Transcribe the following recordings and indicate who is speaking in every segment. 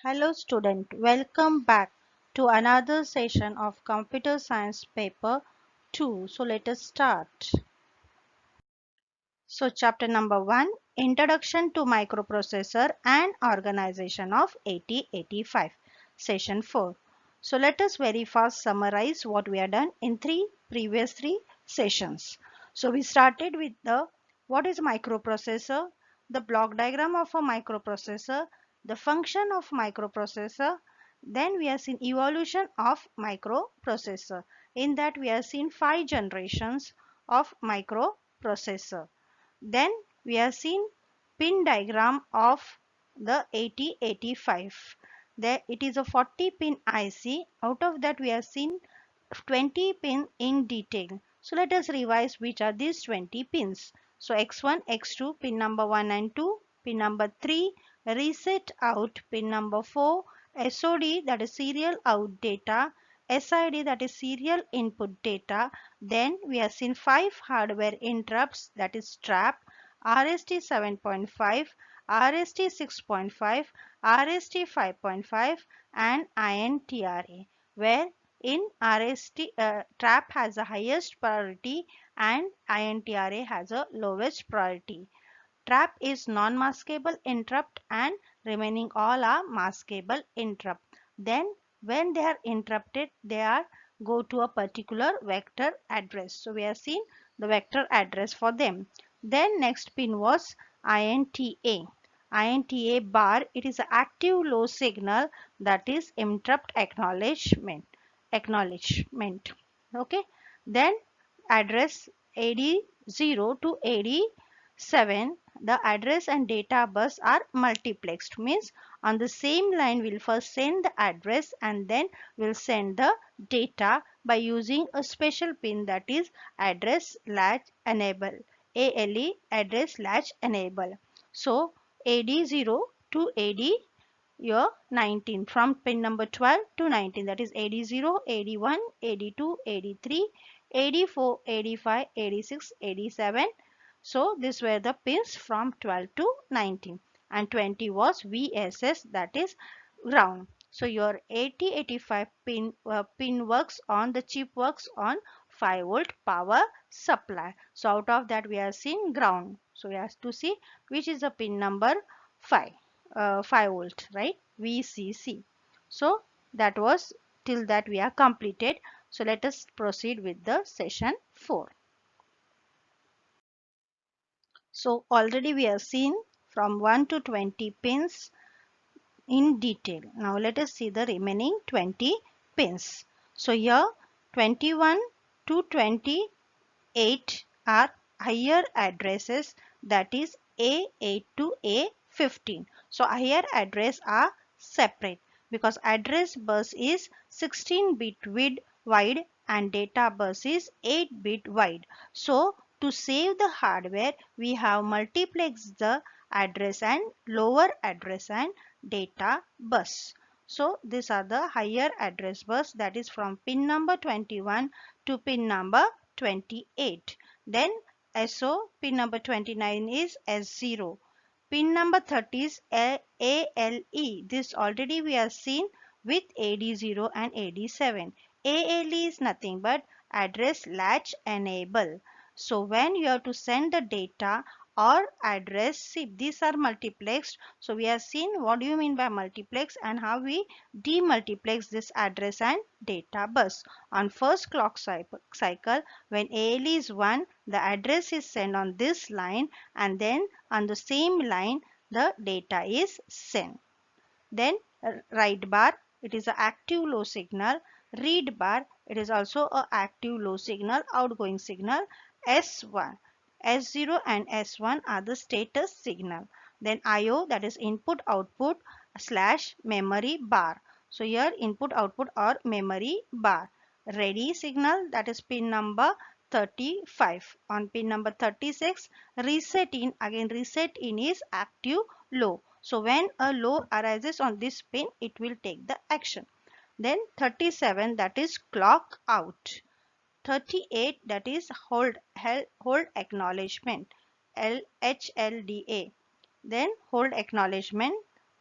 Speaker 1: Hello student, welcome back to another session of Computer Science paper 2. So let us start. So chapter number 1, Introduction to Microprocessor and Organization of 8085, session 4. So let us very fast summarize what we have done in previous three sessions. So we started with what is microprocessor, the block diagram of a microprocessor, the function of microprocessor. Then we have seen evolution of microprocessor. In that we have seen 5 generations of microprocessor. Then we have seen pin diagram of the 8085. There it is a 40 pin IC. Out of that we have seen 20 pin in detail. So let us revise which are these 20 pins. So X1, X2, pin number 1 and 2, pin number 3, reset out, pin number 4, SOD that is serial out data, SID that is serial input data. Then we have seen 5 hardware interrupts, that is trap, RST 7.5, RST 6.5, RST 5.5 and INTRA, where in RST trap has the highest priority and INTRA has a lowest priority. Trap is non-maskable interrupt and remaining all are maskable interrupt. Then when they are interrupted, they are go to a particular vector address. So we have seen the vector address for them. Then next pin was INTA. INTA bar, it is an active low signal, that is interrupt acknowledgement. Okay. Then address AD0 to AD7, the address and data bus are multiplexed, means on the same line we'll first send the address and then we'll send the data by using a special pin, that is address latch enable, ALE, address latch enable. So AD0 to AD your 19, from pin number 12 to 19, that is AD0, AD1, AD2, AD3, AD4, AD5, AD6, AD7. So these were the pins from 12 to 19, and 20 was VSS, that is ground. So your 8085 pin works on, the chip works on 5 volt power supply. So out of that we have seen ground. So we have to see which is the pin number 5. 5 volt, right? VCC. So that was till that we are completed. So let us proceed with the session 4. So already we have seen from 1 to 20 pins in detail. Now let us see the remaining 20 pins. So here 21 to 28 are higher addresses, that is A8 to A15. So higher address are separate because address bus is 16-bit wide and data bus is 8-bit wide. So to save the hardware, we have multiplexed the address and lower address and data bus. So these are the higher address bus, that is from pin number 21 to pin number 28. Then SO pin number 29 is S0. Pin number 30 is ALE. This already we have seen with AD0 and AD7. ALE is nothing but address latch enable. So when you have to send the data or address, see these are multiplexed. So we have seen what do you mean by multiplex and how we demultiplex this address and data bus. On first clock cycle, when ALE is 1, the address is sent on this line and then on the same line the data is sent. Then write bar, it is an active low signal. Read bar, it is also a active low signal, outgoing signal. S1, S0 and S1 are the status signal. Then IO, that is input output slash memory bar. So here input output or memory bar. Ready signal, that is pin number 35. On pin number 36, reset in, again reset in is active low. So when a low arises on this pin, it will take the action. Then 37, that is clock out. 38, that is hold acknowledgement, HLDA. Then hold acknowledgement.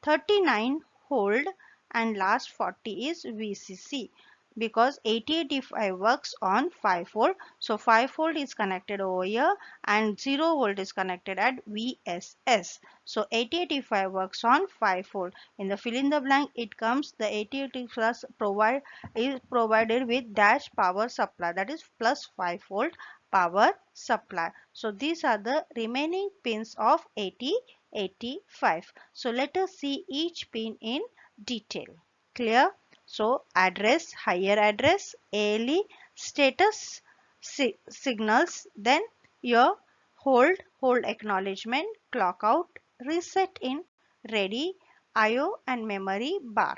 Speaker 1: 39, hold, and last 40 is VCC, because 8085 works on 5 volt. So 5 volt is connected over here and 0 volt is connected at VSS. So 8085 works on 5 volt. In the fill in the blank it comes the 8085 is provided with dash power supply, that is plus 5 volt power supply. So these are the remaining pins of 8085. So let us see each pin in detail. Clear? So address, higher address, ALE, status signals, then your hold acknowledgement, clock out, reset in, ready, IO and memory bar.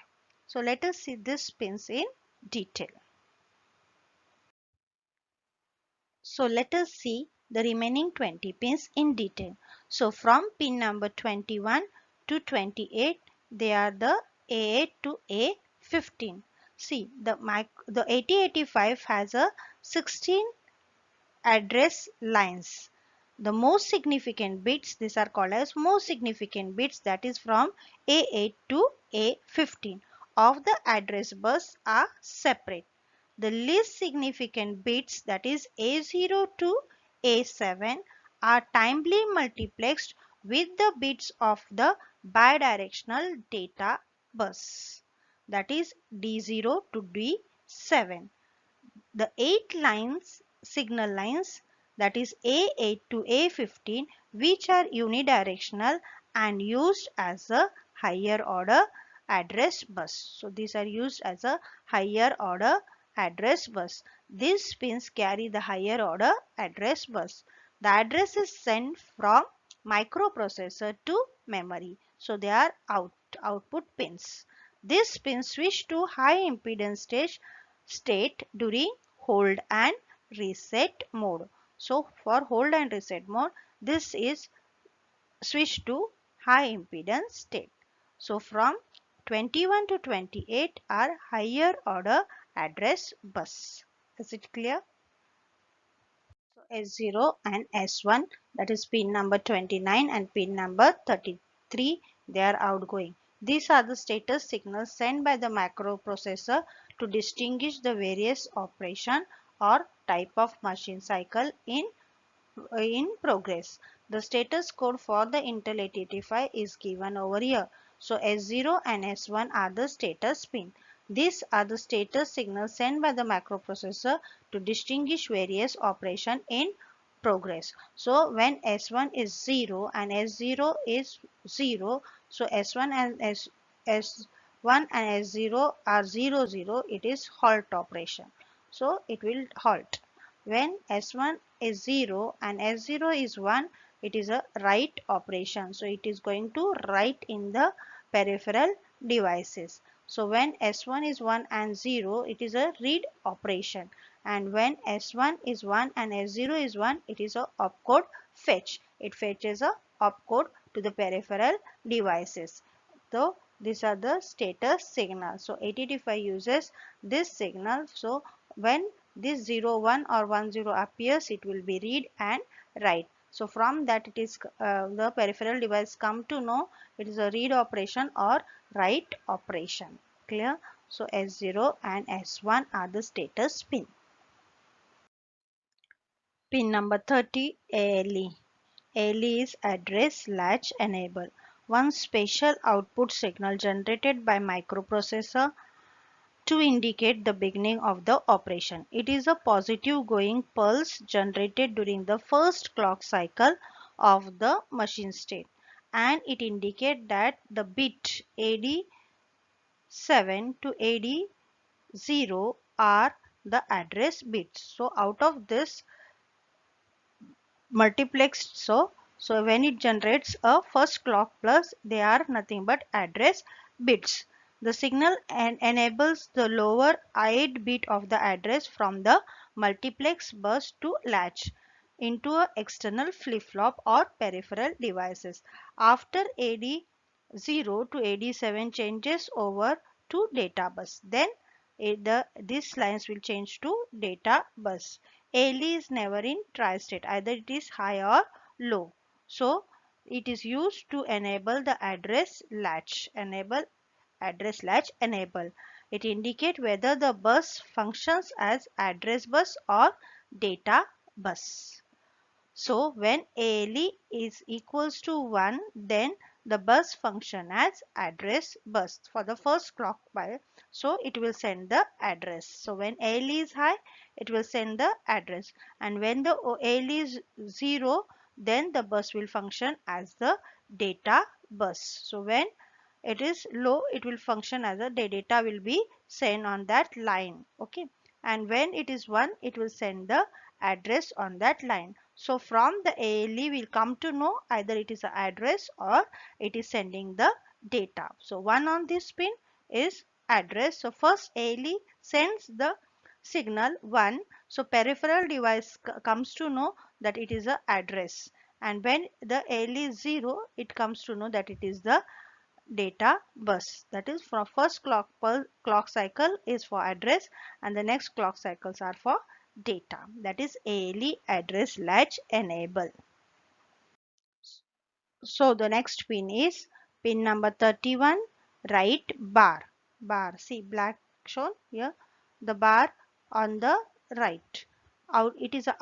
Speaker 1: So let us see these pins in detail. So let us see the remaining 20 pins in detail. So from pin number 21 to 28, they are the A8 to A15. See, the 8085 has a 16 address lines. The most significant bits, these are called as most significant bits, that is from A8 to A15 of the address bus are separate. The least significant bits, that is A0 to A7, are timely multiplexed with the bits of the bidirectional data bus, that is D0 to D7. The 8 lines, signal lines, that is A8 to A15, which are unidirectional and used as a higher order address bus. So these are used as a higher order address bus. These pins carry the higher order address bus. The address is sent from microprocessor to memory. So they are output pins. These pins switch to high impedance state during hold and reset mode. So for hold and reset mode, this is switched to high impedance state. So from 21 to 28 are higher order address bus. Is it clear? So S0 and S1, that is pin number 29 and pin number 33, they are outgoing. These are the status signals sent by the microprocessor to distinguish the various operation or type of machine cycle in progress. The status code for the Intel 8085 is given over here. So S0 and S1 are the status pin. These are the status signals sent by the microprocessor to distinguish various operation in progress. So when S1 is 0 and S0 is 0, so S1 and S1 and S0 are 0 0, it is halt operation. So it will halt. When S1 is 0 and S0 is 1, it is a write operation. So it is going to write in the peripheral devices. So when S1 is 1 and 0, it is a read operation. And when S1 is 1 and S0 is 1, it is a opcode fetch. It fetches a opcode to the peripheral devices. So these are the status signals. So 8085 uses this signal. So when this 0 1 or 1 0 appears, it will be read and write. So from that it is the peripheral device come to know it is a read operation or write operation. Clear? So S0 and S1 are the status pin. Pin number 30, ALE. ALE is address latch enable. One special output signal generated by microprocessor to indicate the beginning of the operation. It is a positive going pulse generated during the first clock cycle of the machine state, and it indicates that the bit AD7 to AD0 are the address bits. So out of this multiplexed, so when it generates a first clock plus, they are nothing but address bits. The signal enables the lower ith bit of the address from the multiplex bus to latch into a external flip-flop or peripheral devices. After AD0 to AD7 changes over to data bus, then these lines will change to data bus. ALE is never in tri-state, either it is high or low. So it is used to enable the address latch. Enable address latch enable. It indicates whether the bus functions as address bus or data bus. So when ALE is equals to 1, then the bus function as address bus for the first clock byte. So it will send the address. So when ALE is high, it will send the address. And when the ALE is 0, then the bus will function as the data bus. So when it is low, it will function as a data will be sent on that line. Okay. And when it is 1, it will send the address on that line. So from the ALE we'll come to know either it is an address or it is sending the data. So 1 on this pin is address. So first ALE sends the signal 1. So peripheral device comes to know that it is a address. And when the ALE is 0, it comes to know that it is the data bus. That is, for first clock cycle is for address and the next clock cycles are for data. That is ALE address latch enable. So the next pin is pin number 31, right bar. Bar, see black shown here, the bar on the right. It is an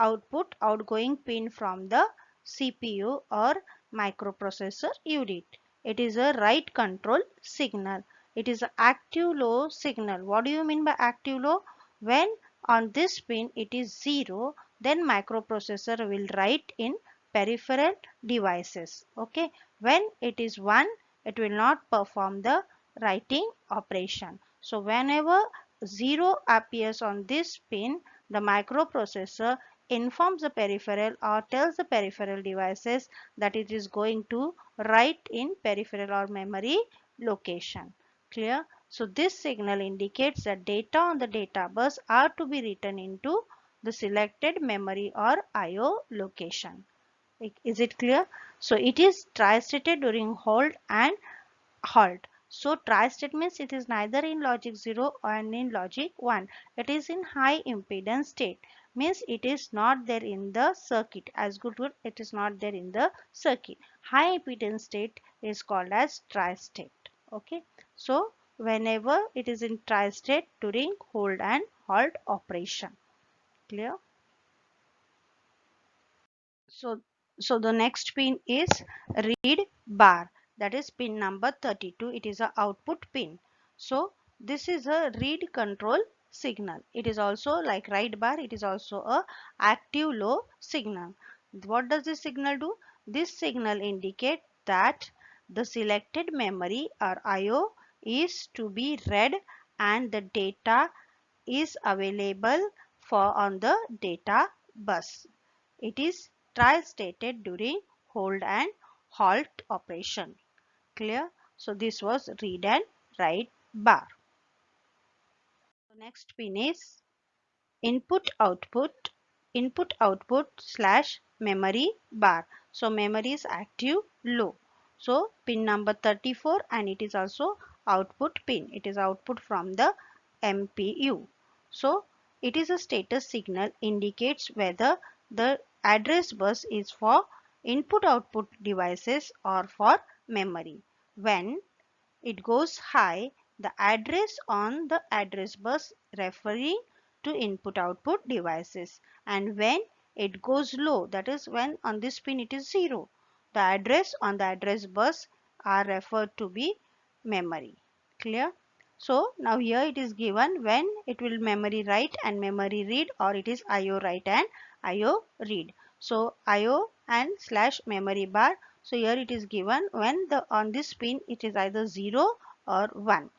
Speaker 1: outgoing pin from the CPU or microprocessor unit. It is a write control signal. It is an active low signal. What do you mean by active low? When on this pin it is 0, then microprocessor will write in peripheral devices. Okay, when it is 1, it will not perform the writing operation. So whenever 0 appears on this pin, the microprocessor informs the peripheral or tells the peripheral devices that it is going to write in peripheral or memory location. Clear? So this signal indicates that data on the data bus are to be written into the selected memory or IO location. Is it clear? So it is tri-stated during hold and halt. So tri-state means it is neither in logic 0 or in logic 1. It is in high impedance state. Means it is not there in the circuit. As good it is not there in the circuit. High impedance state is called as tri-state. Okay. So whenever it is in tri-state during hold and halt operation. Clear? So, so the next pin is read bar, that is pin number 32. It is a output pin. So this is a read control signal. It is also like write bar. It is also a active low signal. What does this signal do? This signal indicate that the selected memory or IO is to be read and the data is available for on the data bus. It is tri-stated during hold and halt operation. Clear? So this was read and write bar. The next pin is input output, input output slash memory bar. So memory is active low. So pin number 34 and it is also output pin. It is output from the MPU. So it is a status signal indicates whether the address bus is for input output devices or for memory. When it goes high, the address on the address bus referring to input output devices, and when it goes low, that is when on this pin it is 0, the address on the address bus are referred to be memory. Clear? So now here it is given when it will memory write and memory read, or it is IO write and IO read. So IO and slash memory bar. So here it is given when the on this pin it is either 0 or 1.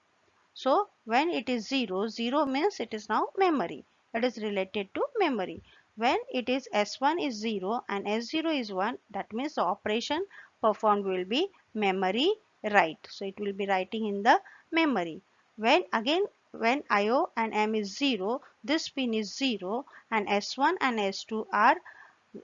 Speaker 1: So when it is 0, 0 means it is now memory. It is related to memory. When it is S1 is 0 and S0 is 1, that means the operation performed will be memory write. So it will be writing in the memory. When again when IO and M is 0, this pin is 0 and S1 and S2 are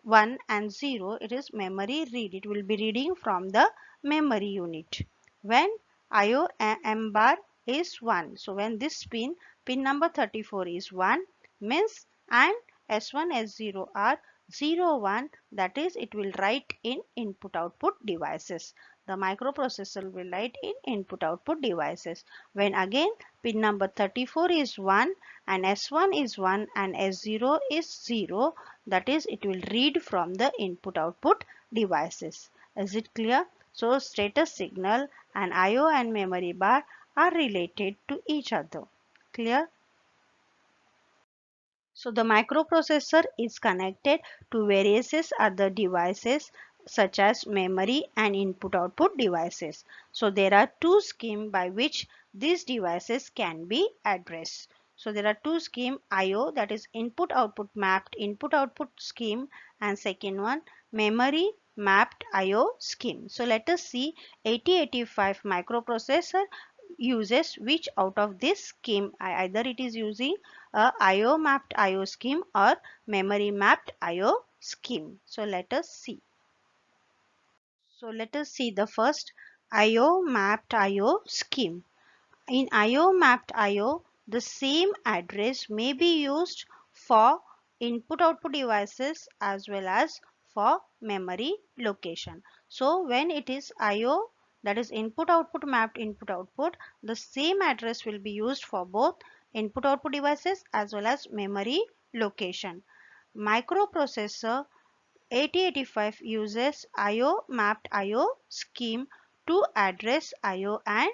Speaker 1: 1 and 0, it is memory read. It will be reading from the memory unit. When IO M bar is 1. So when this pin number 34 is 1 means, and S1 S0 are 0 1, that is it will write in input output devices. the microprocessor will write in input output devices. When again pin number 34 is 1 and S1 is 1 and S0 is 0, that is it will read from the input output devices. Is it clear? So status signal and IO and memory bar are related to each other. Clear? So the microprocessor is connected to various other devices such as memory and input output devices. So there are two schemes by which these devices can be addressed. So there are two schemes, IO, that is input output mapped input output scheme, and second one memory mapped IO scheme. So let us see 8085 microprocessor uses which out of this scheme. Either it is using a IO mapped IO scheme or memory mapped IO scheme. So let us see. So let us see the first IO mapped IO scheme. In IO mapped IO, the same address may be used for input output devices as well as for memory location. So when it is IO, that is input output mapped input output, the same address will be used for both input output devices as well as memory location. Microprocessor 8085 uses IO mapped IO scheme to address IO and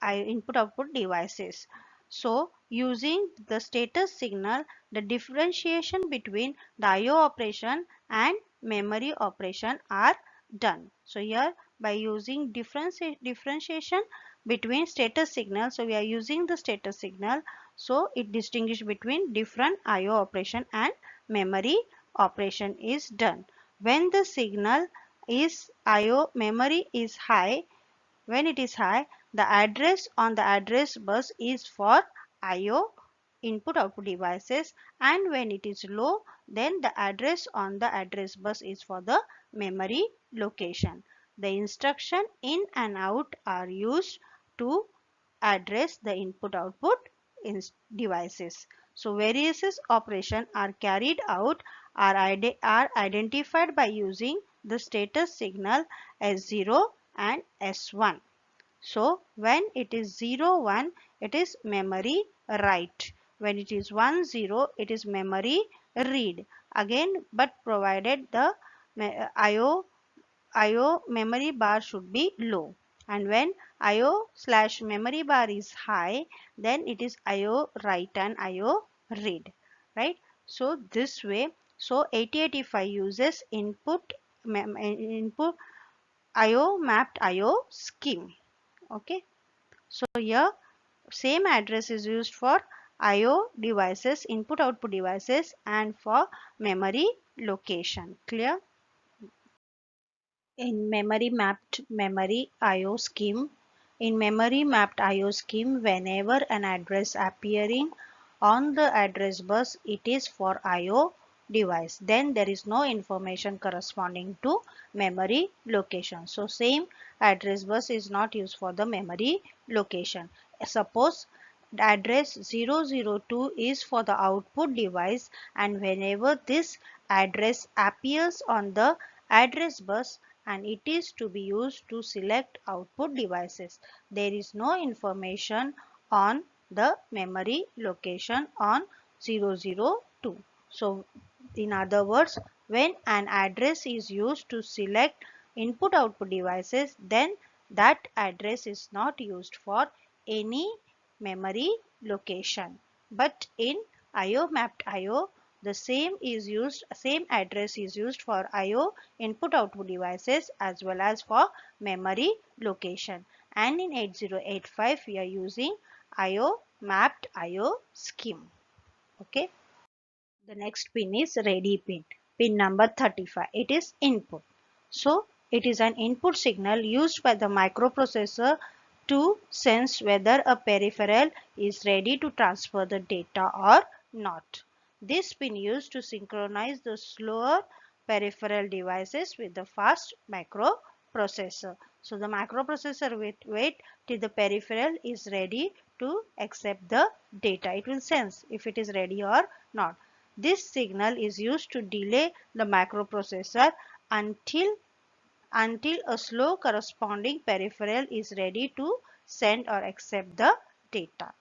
Speaker 1: input output devices. So using the status signal, the differentiation between the IO operation and memory operation are done. So here by using differentiation between status signal, so we are using the status signal, so it distinguishes between different IO operation and memory operation is done. When the signal is IO memory is high, when it is high, the address on the address bus is for IO input output devices, and when it is low, then the address on the address bus is for the memory location. The instruction in and out are used to address the input output devices. So various operations are carried out are identified by using the status signal S0 and S1. So when it is 0 1, it is memory write. When it is 1 0, it is memory read. Again, but provided the IO memory bar should be low. And when IO slash memory bar is high, then it is IO write and IO read. Right? So this way, so 8085 uses input IO mapped IO scheme. Okay. So here same address is used for IO devices, input output devices, and for memory location. Clear? In memory mapped IO scheme, whenever an address appearing on the address bus, it is for IO device. Then there is no information corresponding to memory location. So same address bus is not used for the memory location. Suppose the address 002 is for the output device, and whenever this address appears on the address bus, and it is to be used to select output devices. There is no information on the memory location on 002. So in other words, when an address is used to select input output devices, then that address is not used for any memory location. But in IO mapped IO, the same address is used for IO input output devices as well as for memory location. And in 8085 we are using IO mapped IO scheme. Okay. The next pin is ready pin. Pin number 35. It is input. So it is an input signal used by the microprocessor to sense whether a peripheral is ready to transfer the data or not. This pin used to synchronize the slower peripheral devices with the fast microprocessor. So the microprocessor will wait till the peripheral is ready to accept the data. It will sense if it is ready or not. This signal is used to delay the microprocessor until until a slow corresponding peripheral is ready to send or accept the data.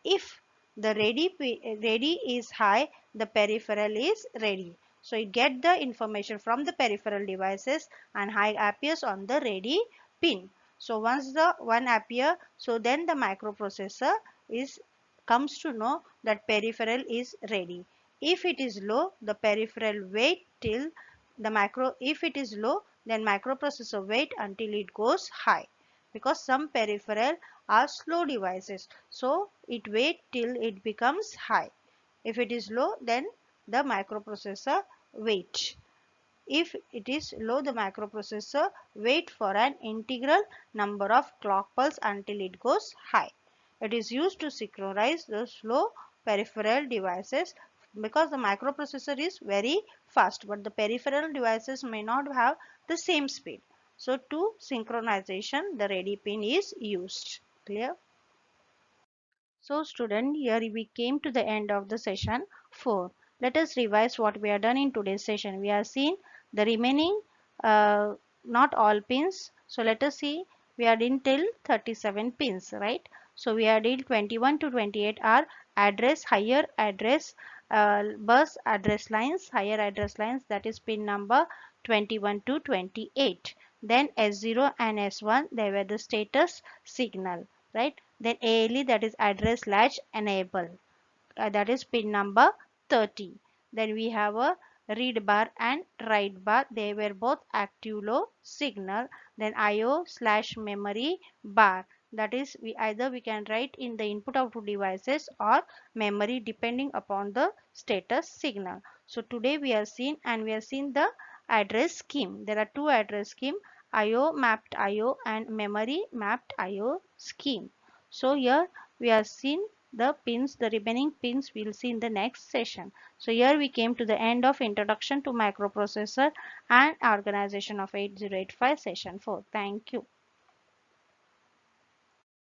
Speaker 1: If the ready is high, the peripheral is ready. So you get the information from the peripheral devices and high appears on the ready pin. So once the one appear, so then the microprocessor is comes to know that peripheral is ready. If it is low, the peripheral wait till if it is low, then microprocessor wait until it goes high, because some peripheral are slow devices, so it wait till it becomes high. If it is low, then the microprocessor wait. If it is low, the microprocessor wait for an integral number of clock pulse until it goes high. It is used to synchronize the slow peripheral devices, because the microprocessor is very fast, but the peripheral devices may not have the same speed. So to synchronization, the ready pin is used. Clear? So student, here we came to the end of the session 4. Let us revise what we have done in today's session. We have seen the remaining, not all pins. So let us see, we are in till 37 pins, right? So we are in 21 to 28 are address, higher address, bus address lines, higher address lines, that is pin number 21 to 28. Then S0 and S1, they were the status signal, right? Then ALE, that is address latch enable, that is pin number 30. Then we have a read bar and write bar, they were both active low signal. Then IO slash memory bar, that is we can write in the input output devices or memory depending upon the status signal. So today we have seen, and we have seen the address scheme. There are two address scheme, IO mapped IO and memory mapped IO scheme. So here we have seen the pins, the remaining pins we'll see in the next session. So here we came to the end of introduction to microprocessor and organization of 8085 session 4. Thank you.